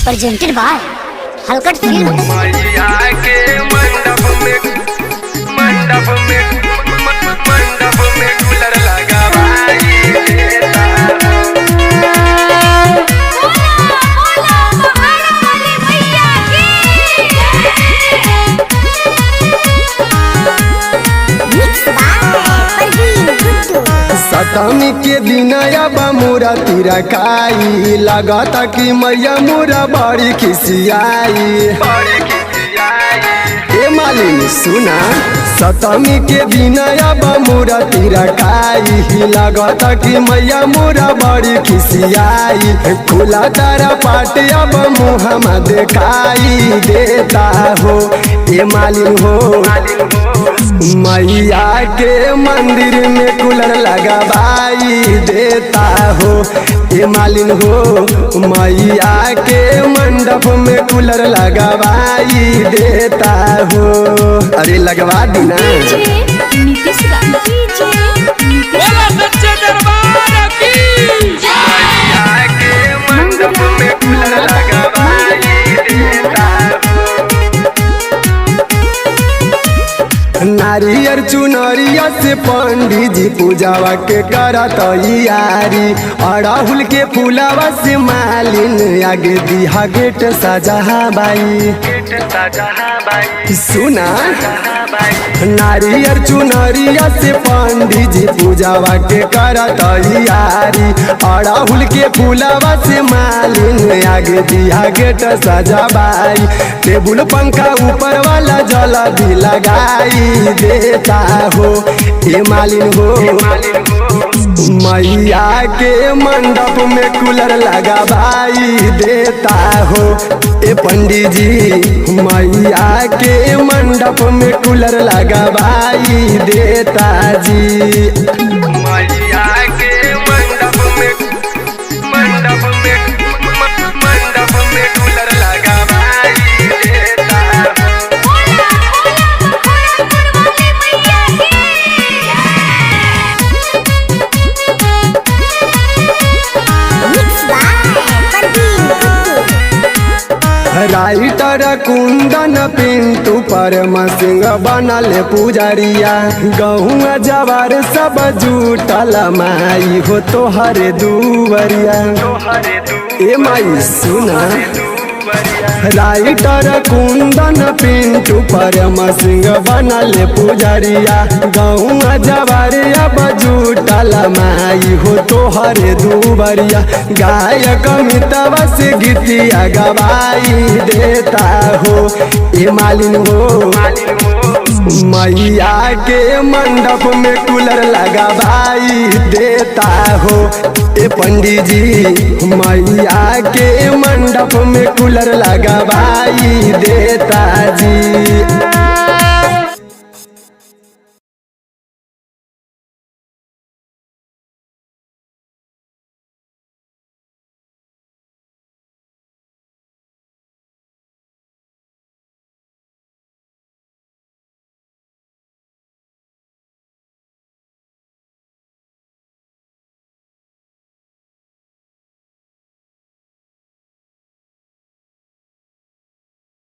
Presented by हलकट film. मैया के मंडप में कूलर लगा सतमी के दिन मोरा तीरा खाई लगता कि मैया मोरा बड़ी खिसियाई। ए मालिनी सुना सतमी के दिन मोरा तीरा खाई लगता कि मैया मोरा बड़ी खिसियाई। खुला तारा पाट अब मुहमा दिखाई देता हो। ए मालिन हो मैया के मंदिर में कूलर लगावाई देता हो। ए मालिन हो मैया के मंडप में कूलर लगावाई देता हो। अरे लगवा दी ना। सच्चे दरबार की मैया के मंडप में कूलर लगावाई देता नारियर चुनरिया से पंडित जी पूजावा के करत यारी। अड़हुल के फूलावा से मालिन आगे दिहा गेट सजा बाई। सुना नारियर चुनरिया से पंडित जी पूजावा के करत यारी। अड़हुल के फूलावा से मालिन आगे दिहा गेट सजा बाई। टेबुल पंखा ऊपर वाला जला भी लगाई देता हो। ए मालिन हो मैया के मंडप में कूलर लगावाई देता हो। ए पंडित जी मैया के मंडप में कूलर लगावाई देता जी। मैया के मंडप में कूलर लगावाई देता राइटर कुंदन पिंटू परम सिंह बनल पुजरिया। गहुआ जवार सब जुटल माई हो तोहर दुवरिया। ए माई सुना राइटर कुंदन पिंटू परम सिंह बनल पुजरिया। गहुआ जवार अब जुटल माई हो तोहर दुवरिया। गायक मितवा से गीतिया गवाई देता हो। ए मालिन हो मैया के मंडप में कूलर लगावाई देता हो। ए पंडित जी मैया के मंडप में कूलर लगावाई देता जी।